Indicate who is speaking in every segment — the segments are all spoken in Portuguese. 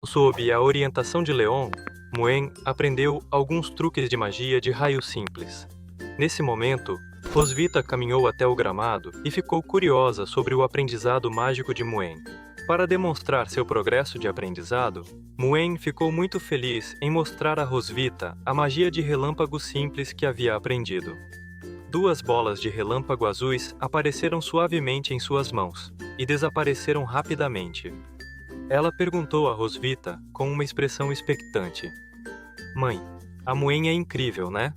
Speaker 1: Sob a orientação de Leon, Muen aprendeu alguns truques de magia de raio simples. Nesse momento, Rosvita caminhou até o gramado e ficou curiosa sobre o aprendizado mágico de Muen. Para demonstrar seu progresso de aprendizado, Muen ficou muito feliz em mostrar a Rosvita a magia de relâmpago simples que havia aprendido. Duas bolas de relâmpago azuis apareceram suavemente em suas mãos e desapareceram rapidamente. Ela perguntou a Rosvita com uma expressão expectante: "Mãe, a Muen é incrível, né?"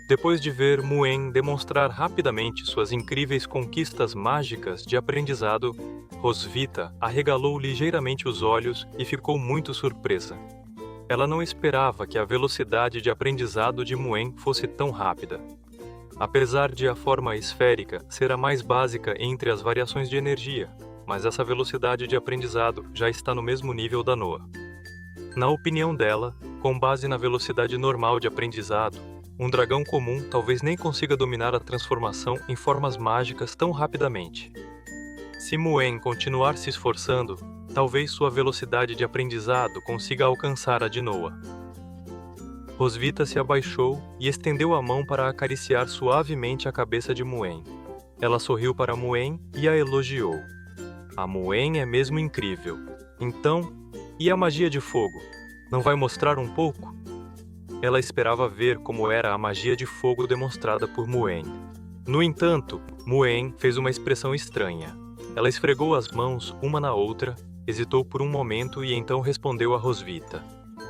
Speaker 1: Depois de ver Muen demonstrar rapidamente suas incríveis conquistas mágicas de aprendizado, Rosvita arregalou ligeiramente os olhos e ficou muito surpresa. Ela não esperava que a velocidade de aprendizado de Muen fosse tão rápida. Apesar de a forma esférica ser a mais básica entre as variações de energia, mas essa velocidade de aprendizado já está no mesmo nível da Noa. Na opinião dela, com base na velocidade normal de aprendizado, um dragão comum talvez nem consiga dominar a transformação em formas mágicas tão rapidamente. Se Muen continuar se esforçando, talvez sua velocidade de aprendizado consiga alcançar a de Noa. Rosvita se abaixou e estendeu a mão para acariciar suavemente a cabeça de Muen. Ela sorriu para Muen e a elogiou. "A Muen é mesmo incrível. Então, e a magia de fogo? Não vai mostrar um pouco?" Ela esperava ver como era a magia de fogo demonstrada por Muen. No entanto, Muen fez uma expressão estranha. Ela esfregou as mãos uma na outra, hesitou por um momento e então respondeu a Rosvita: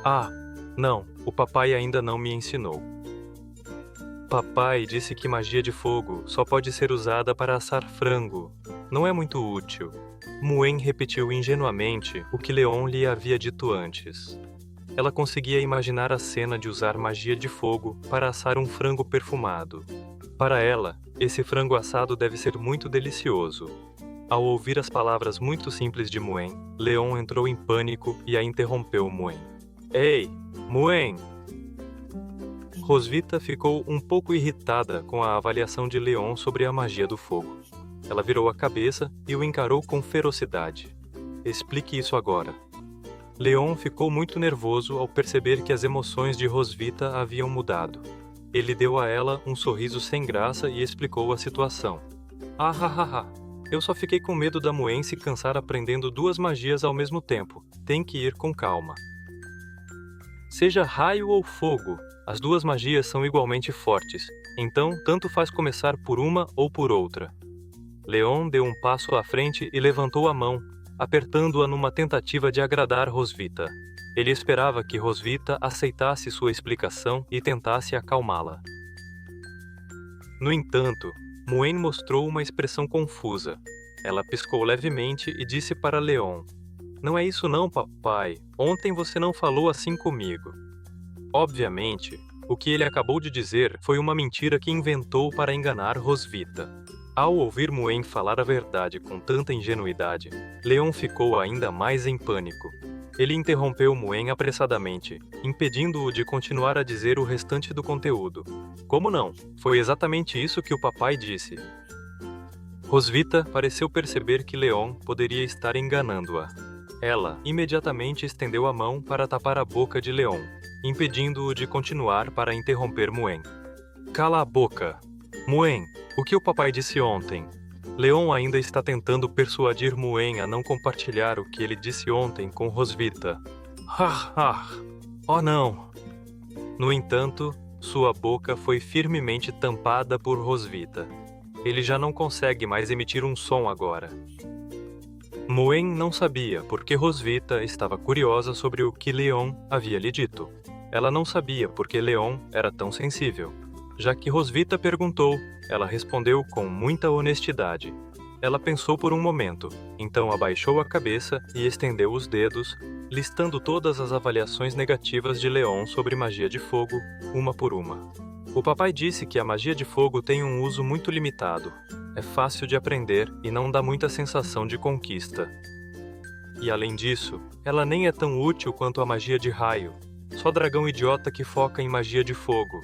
Speaker 1: "Ah, não, o papai ainda não me ensinou. Papai disse que magia de fogo só pode ser usada para assar frango. Não é muito útil." Muen repetiu ingenuamente o que Leon lhe havia dito antes. Ela conseguia imaginar a cena de usar magia de fogo para assar um frango perfumado. Para ela, esse frango assado deve ser muito delicioso. Ao ouvir as palavras muito simples de Muen, Leon entrou em pânico e a interrompeu Muen. "Ei, Muen!" Rosvita ficou um pouco irritada com a avaliação de Leon sobre a magia do fogo. Ela virou a cabeça e o encarou com ferocidade. "Explique isso agora." Leon ficou muito nervoso ao perceber que as emoções de Rosvita haviam mudado. Ele deu a ela um sorriso sem graça e explicou a situação. "Ah, eu só fiquei com medo da Muen se cansar aprendendo duas magias ao mesmo tempo. Tem que ir com calma. Seja raio ou fogo, as duas magias são igualmente fortes, então tanto faz começar por uma ou por outra." Leon deu um passo à frente e levantou a mão, apertando-a numa tentativa de agradar Rosvita. Ele esperava que Rosvita aceitasse sua explicação e tentasse acalmá-la. No entanto, Muen mostrou uma expressão confusa. Ela piscou levemente e disse para Leon: "Não é isso não, papai. Ontem você não falou assim comigo." Obviamente, o que ele acabou de dizer foi uma mentira que inventou para enganar Rosvita. Ao ouvir Muen falar a verdade com tanta ingenuidade, Leon ficou ainda mais em pânico. Ele interrompeu Muen apressadamente, impedindo-o de continuar a dizer o restante do conteúdo. "Como não? Foi exatamente isso que o papai disse." Rosvita pareceu perceber que Leon poderia estar enganando-a. Ela imediatamente estendeu a mão para tapar a boca de Leon, impedindo-o de continuar para interromper Muen. "Cala a boca! Muen, o que o papai disse ontem?" Leon ainda está tentando persuadir Muen a não compartilhar o que ele disse ontem com Rosvita. Oh não! No entanto, sua boca foi firmemente tampada por Rosvita. Ele já não consegue mais emitir um som agora. Muen não sabia porque Rosvita estava curiosa sobre o que Leon havia lhe dito. Ela não sabia porque Leon era tão sensível. Já que Rosvita perguntou, ela respondeu com muita honestidade. Ela pensou por um momento, então abaixou a cabeça e estendeu os dedos, listando todas as avaliações negativas de Leon sobre magia de fogo, uma por uma. O papai disse que a magia de fogo tem um uso muito limitado. É fácil de aprender e não dá muita sensação de conquista. E além disso, ela nem é tão útil quanto a magia de raio. Só dragão idiota que foca em magia de fogo.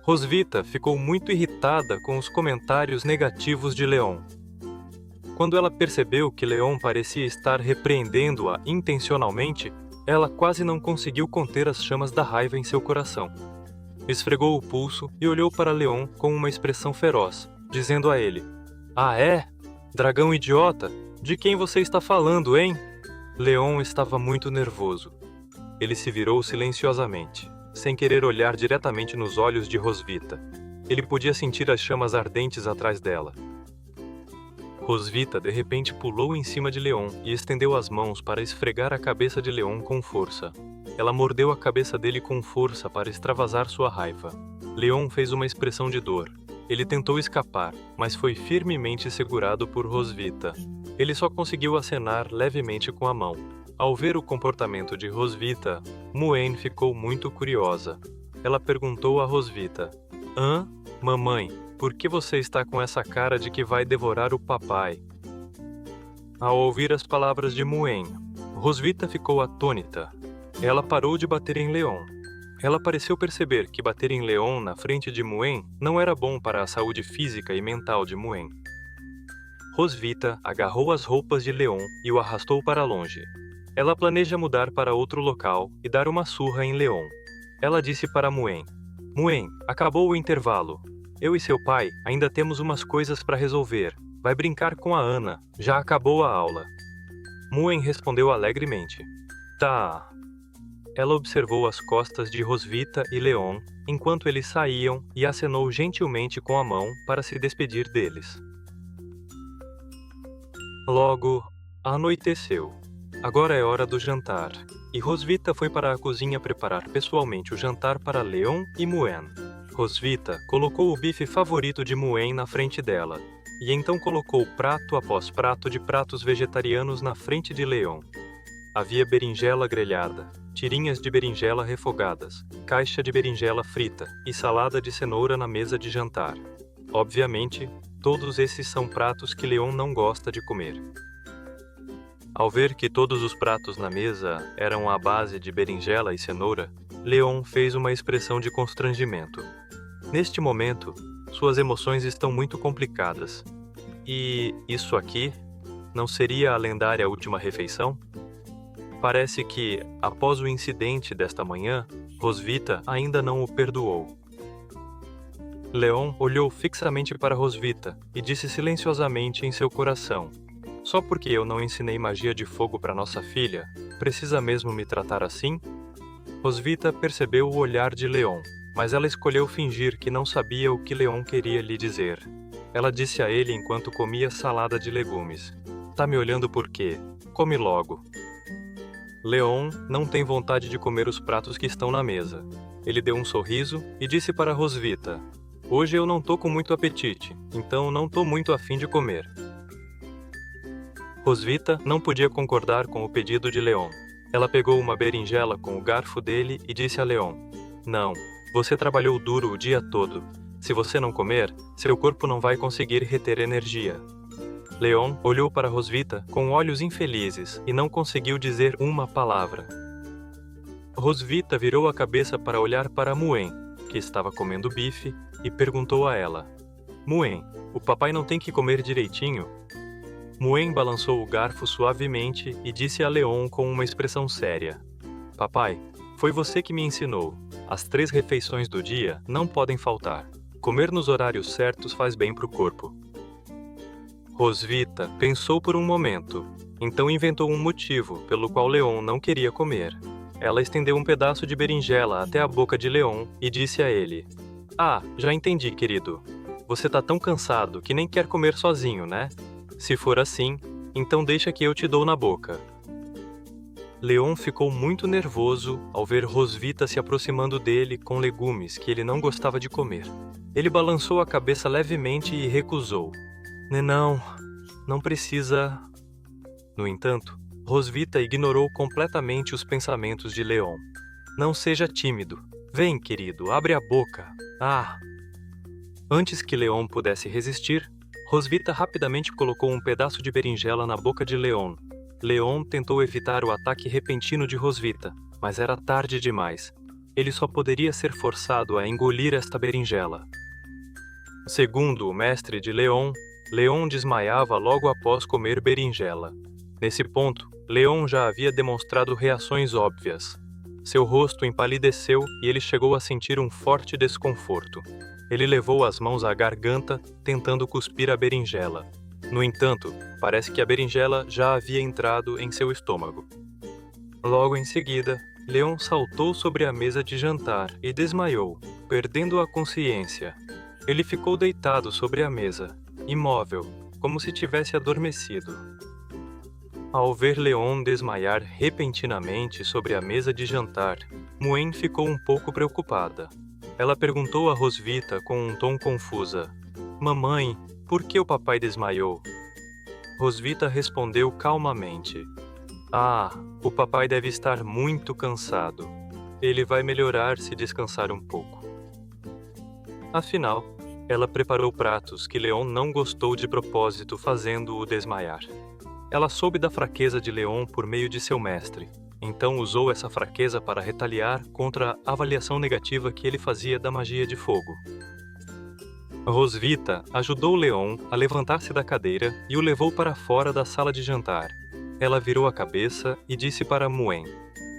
Speaker 1: Rosvita ficou muito irritada com os comentários negativos de Leon. Quando ela percebeu que Leon parecia estar repreendendo-a intencionalmente, ela quase não conseguiu conter as chamas da raiva em seu coração. Esfregou o pulso e olhou para Leon com uma expressão feroz, dizendo a ele: "Ah, é? Dragão idiota? De quem você está falando, hein?" Leon estava muito nervoso. Ele se virou silenciosamente, sem querer olhar diretamente nos olhos de Rosvita. Ele podia sentir as chamas ardentes atrás dela. Rosvita de repente pulou em cima de Leon e estendeu as mãos para esfregar a cabeça de Leon com força. Ela mordeu a cabeça dele com força para extravasar sua raiva. Leon fez uma expressão de dor. Ele tentou escapar, mas foi firmemente segurado por Rosvita. Ele só conseguiu acenar levemente com a mão. Ao ver o comportamento de Rosvita, Muen ficou muito curiosa. Ela perguntou a Rosvita: "Hã? Mamãe, por que você está com essa cara de que vai devorar o papai?" Ao ouvir as palavras de Muen, Rosvita ficou atônita. Ela parou de bater em Leon. Ela pareceu perceber que bater em Leon na frente de Muen não era bom para a saúde física e mental de Muen. Rosvita agarrou as roupas de Leon e o arrastou para longe. Ela planeja mudar para outro local e dar uma surra em Leon. Ela disse para Muen: "Muen, acabou o intervalo. Eu e seu pai ainda temos umas coisas para resolver. Vai brincar com a Ana, já acabou a aula." Muen respondeu alegremente: "Tá." Ela observou as costas de Rosvita e Leon enquanto eles saíam e acenou gentilmente com a mão para se despedir deles. Logo, anoiteceu. Agora é hora do jantar, e Rosvita foi para a cozinha preparar pessoalmente o jantar para Leon e Muen. Rosvita colocou o bife favorito de Muen na frente dela, e então colocou prato após prato de pratos vegetarianos na frente de Leon. Havia berinjela grelhada, tirinhas de berinjela refogadas, caixa de berinjela frita e salada de cenoura na mesa de jantar. Obviamente, todos esses são pratos que Leon não gosta de comer. Ao ver que todos os pratos na mesa eram à base de berinjela e cenoura, Leon fez uma expressão de constrangimento. Neste momento, suas emoções estão muito complicadas. E isso aqui não seria a lendária última refeição? Parece que, após o incidente desta manhã, Rosvita ainda não o perdoou. Leon olhou fixamente para Rosvita e disse silenciosamente em seu coração: "Só porque eu não ensinei magia de fogo para nossa filha, precisa mesmo me tratar assim?" Rosvita percebeu o olhar de Leon, mas ela escolheu fingir que não sabia o que Leon queria lhe dizer. Ela disse a ele enquanto comia salada de legumes: "Tá me olhando por quê? Come logo." Leon não tem vontade de comer os pratos que estão na mesa. Ele deu um sorriso e disse para Rosvita: "Hoje eu não tô com muito apetite, então não tô muito afim de comer." Rosvita não podia concordar com o pedido de Leon. Ela pegou uma berinjela com o garfo dele e disse a Leon: "Não, você trabalhou duro o dia todo. Se você não comer, seu corpo não vai conseguir reter energia." Leon olhou para Rosvita com olhos infelizes e não conseguiu dizer uma palavra. Rosvita virou a cabeça para olhar para Muen, que estava comendo bife, e perguntou a ela: "Muen, o papai não tem que comer direitinho?" Muen balançou o garfo suavemente e disse a Leon com uma expressão séria: "Papai, foi você que me ensinou. As 3 refeições do dia não podem faltar. Comer nos horários certos faz bem para o corpo." Rosvita pensou por um momento, então inventou um motivo pelo qual Leon não queria comer. Ela estendeu um pedaço de berinjela até a boca de Leon e disse a ele: "Ah, já entendi, querido. Você tá tão cansado que nem quer comer sozinho, né? Se for assim, então deixa que eu te dou na boca." Leon ficou muito nervoso ao ver Rosvita se aproximando dele com legumes que ele não gostava de comer. Ele balançou a cabeça levemente e recusou: Não, não precisa." No entanto, Rosvita ignorou completamente os pensamentos de Leon. "Não seja tímido. Vem, querido, abre a boca. Ah!" Antes que Leon pudesse resistir, Rosvita rapidamente colocou um pedaço de berinjela na boca de Leon. Leon tentou evitar o ataque repentino de Rosvita, mas era tarde demais. Ele só poderia ser forçado a engolir esta berinjela. Segundo o mestre de Leon, Leon desmaiava logo após comer berinjela. Nesse ponto, Leon já havia demonstrado reações óbvias. Seu rosto empalideceu e ele chegou a sentir um forte desconforto. Ele levou as mãos à garganta, tentando cuspir a berinjela. No entanto, parece que a berinjela já havia entrado em seu estômago. Logo em seguida, Leon saltou sobre a mesa de jantar e desmaiou, perdendo a consciência. Ele ficou deitado sobre a mesa, imóvel, como se tivesse adormecido. Ao ver Leon desmaiar repentinamente sobre a mesa de jantar, Muen ficou um pouco preocupada. Ela perguntou a Rosvita com um tom confusa: "Mamãe, por que o papai desmaiou?" Rosvita respondeu calmamente: "Ah, o papai deve estar muito cansado. Ele vai melhorar se descansar um pouco." Afinal, ela preparou pratos que Leon não gostou de propósito, fazendo-o desmaiar. Ela soube da fraqueza de Leon por meio de seu mestre, então usou essa fraqueza para retaliar contra a avaliação negativa que ele fazia da magia de fogo. Rosvita ajudou Leon a levantar-se da cadeira e o levou para fora da sala de jantar. Ela virou a cabeça e disse para Muen: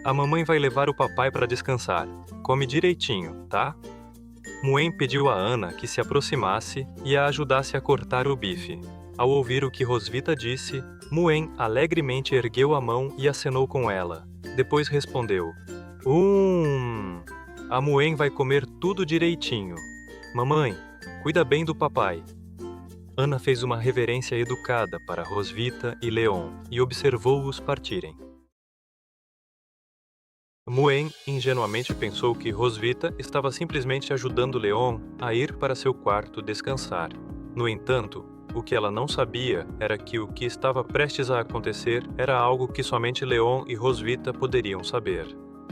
Speaker 1: "A mamãe vai levar o papai para descansar. Come direitinho, tá?" Muen pediu a Ana que se aproximasse e a ajudasse a cortar o bife. Ao ouvir o que Rosvita disse, Muen alegremente ergueu a mão e acenou com ela. Depois respondeu: A Muen vai comer tudo direitinho. Mamãe, cuida bem do papai." Ana fez uma reverência educada para Rosvita e Leon e observou-os partirem. Muen ingenuamente pensou que Rosvita estava simplesmente ajudando Leon a ir para seu quarto descansar. No entanto, o que ela não sabia era que o que estava prestes a acontecer era algo que somente Leon e Rosvita poderiam saber.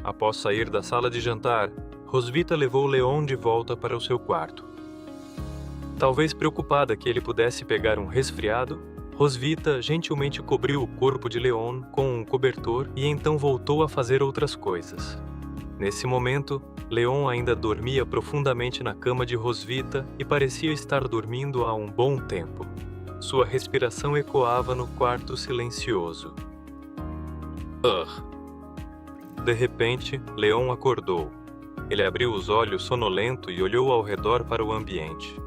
Speaker 1: Após sair da sala de jantar, Rosvita levou Leon de volta para o seu quarto. Talvez preocupada que ele pudesse pegar um resfriado, Rosvita gentilmente cobriu o corpo de Leon com um cobertor e então voltou a fazer outras coisas. Nesse momento, Leon ainda dormia profundamente na cama de Rosvita e parecia estar dormindo há um bom tempo. Sua respiração ecoava no quarto silencioso. De repente, Leon acordou. Ele abriu os olhos sonolento e olhou ao redor para o ambiente.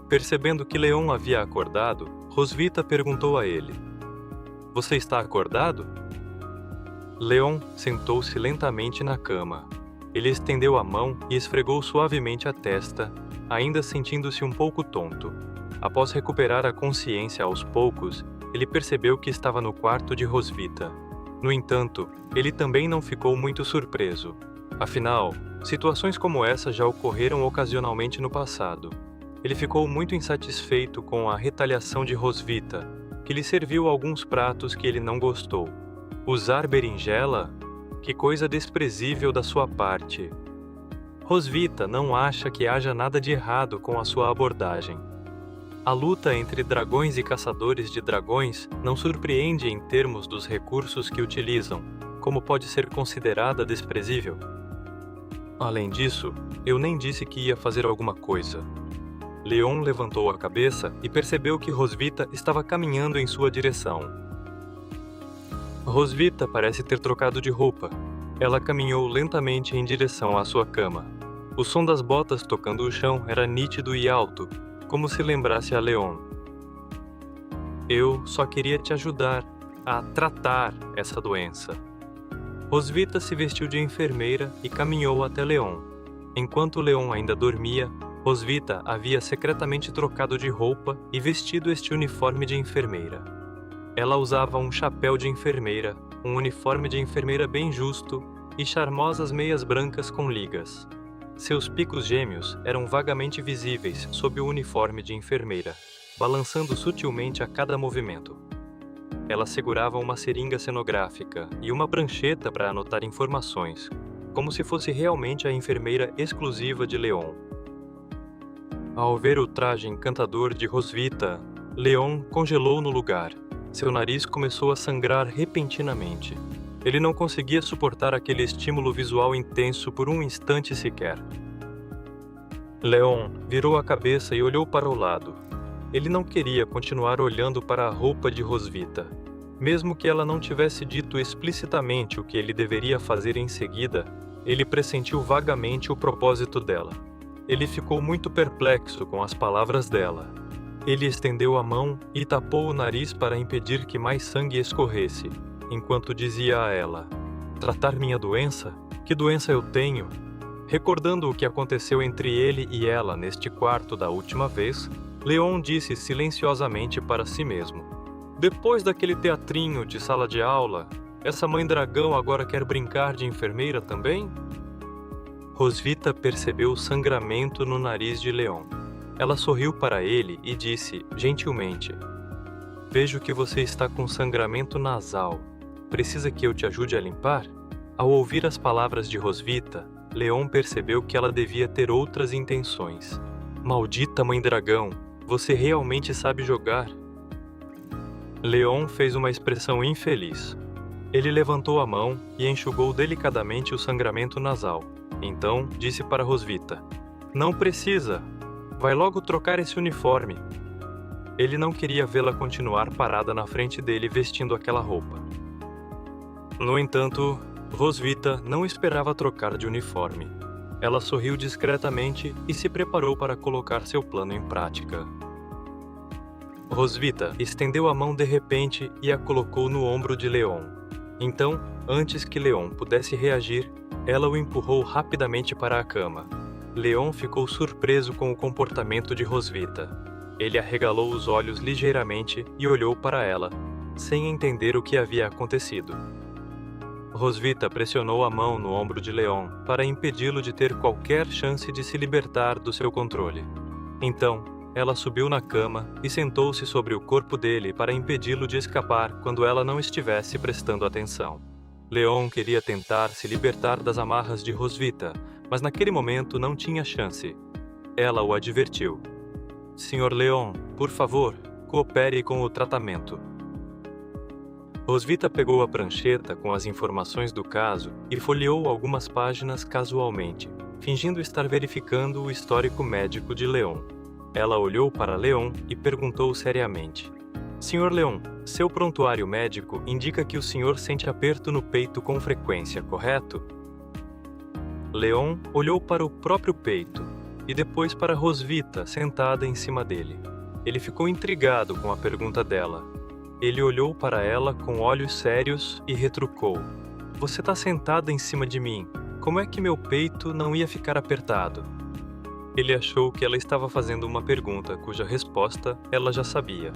Speaker 1: Percebendo que Leon havia acordado, Rosvita perguntou a ele: "Você está acordado?" Leon sentou-se lentamente na cama. Ele estendeu a mão e esfregou suavemente a testa, ainda sentindo-se um pouco tonto. Após recuperar a consciência aos poucos, ele percebeu que estava no quarto de Rosvita. No entanto, ele também não ficou muito surpreso. Afinal, situações como essa já ocorreram ocasionalmente no passado. Ele ficou muito insatisfeito com a retaliação de Rosvita, que lhe serviu alguns pratos que ele não gostou. Usar berinjela? Que coisa desprezível da sua parte. Rosvita não acha que haja nada de errado com a sua abordagem. A luta entre dragões e caçadores de dragões não surpreende em termos dos recursos que utilizam, como pode ser considerada desprezível. Além disso, eu nem disse que ia fazer alguma coisa. Leon levantou a cabeça e percebeu que Rosvita estava caminhando em sua direção. Rosvita parece ter trocado de roupa. Ela caminhou lentamente em direção à sua cama. O som das botas tocando o chão era nítido e alto, como se lembrasse a Leon. "Eu só queria te ajudar a tratar essa doença." Rosvita se vestiu de enfermeira e caminhou até Leon. Enquanto Leon ainda dormia, Rosvita havia secretamente trocado de roupa e vestido este uniforme de enfermeira. Ela usava um chapéu de enfermeira, um uniforme de enfermeira bem justo e charmosas meias brancas com ligas. Seus picos gêmeos eram vagamente visíveis sob o uniforme de enfermeira, balançando sutilmente a cada movimento. Ela segurava uma seringa cenográfica e uma prancheta para anotar informações, como se fosse realmente a enfermeira exclusiva de Leon. Ao ver o traje encantador de Rosvita, Leon congelou no lugar. Seu nariz começou a sangrar repentinamente. Ele não conseguia suportar aquele estímulo visual intenso por um instante sequer. Leon virou a cabeça e olhou para o lado. Ele não queria continuar olhando para a roupa de Rosvita. Mesmo que ela não tivesse dito explicitamente o que ele deveria fazer em seguida, ele pressentiu vagamente o propósito dela. Ele ficou muito perplexo com as palavras dela. Ele estendeu a mão e tapou o nariz para impedir que mais sangue escorresse, enquanto dizia a ela: "Tratar minha doença? Que doença eu tenho?" Recordando o que aconteceu entre ele e ela neste quarto da última vez, Leon disse silenciosamente para si mesmo: "Depois daquele teatrinho de sala de aula, essa mãe dragão agora quer brincar de enfermeira também?" Rosvita percebeu o sangramento no nariz de Leon. Ela sorriu para ele e disse, gentilmente: "Vejo que você está com sangramento nasal. Precisa que eu te ajude a limpar?" Ao ouvir as palavras de Rosvita, Leon percebeu que ela devia ter outras intenções. "Maldita mãe dragão, você realmente sabe jogar?" Leon fez uma expressão infeliz. Ele levantou a mão e enxugou delicadamente o sangramento nasal. Então, disse para Rosvita: "Não precisa. Vai logo trocar esse uniforme." Ele não queria vê-la continuar parada na frente dele vestindo aquela roupa. No entanto, Rosvita não esperava trocar de uniforme. Ela sorriu discretamente e se preparou para colocar seu plano em prática. Rosvita estendeu a mão de repente e a colocou no ombro de Leon. Então, antes que Leon pudesse reagir, ela o empurrou rapidamente para a cama. Leon ficou surpreso com o comportamento de Rosvita. Ele arregalou os olhos ligeiramente e olhou para ela, sem entender o que havia acontecido. Rosvita pressionou a mão no ombro de Leon para impedi-lo de ter qualquer chance de se libertar do seu controle. Então, ela subiu na cama e sentou-se sobre o corpo dele para impedi-lo de escapar quando ela não estivesse prestando atenção. Leon queria tentar se libertar das amarras de Rosvita, mas naquele momento não tinha chance. Ela o advertiu: "Senhor Leon, por favor, coopere com o tratamento." Rosvita pegou a prancheta com as informações do caso e folheou algumas páginas casualmente, fingindo estar verificando o histórico médico de Leon. Ela olhou para Leon e perguntou seriamente: "Senhor Leon, seu prontuário médico indica que o senhor sente aperto no peito com frequência, correto?" Leon olhou para o próprio peito e depois para Rosvita sentada em cima dele. Ele ficou intrigado com a pergunta dela. Ele olhou para ela com olhos sérios e retrucou: "Você está sentada em cima de mim. Como é que meu peito não ia ficar apertado?" Ele achou que ela estava fazendo uma pergunta cuja resposta ela já sabia.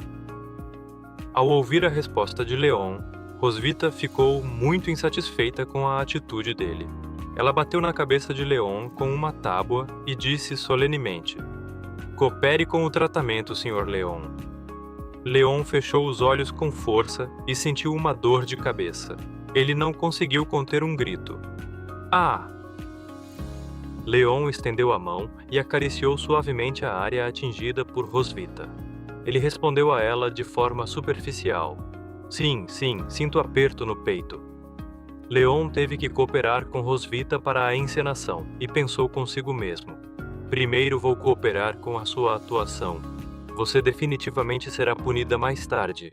Speaker 1: Ao ouvir a resposta de Leon, Rosvita ficou muito insatisfeita com a atitude dele. Ela bateu na cabeça de Leon com uma tábua e disse solenemente: "Coopere com o tratamento, Sr. Leon." Leon fechou os olhos com força e sentiu uma dor de cabeça. Ele não conseguiu conter um grito. "Ah!" Leon estendeu a mão e acariciou suavemente a área atingida por Rosvita. Ele respondeu a ela de forma superficial: Sim, sinto aperto no peito." Leon teve que cooperar com Rosvita para a encenação e pensou consigo mesmo: "Primeiro vou cooperar com a sua atuação. Você definitivamente será punida mais tarde."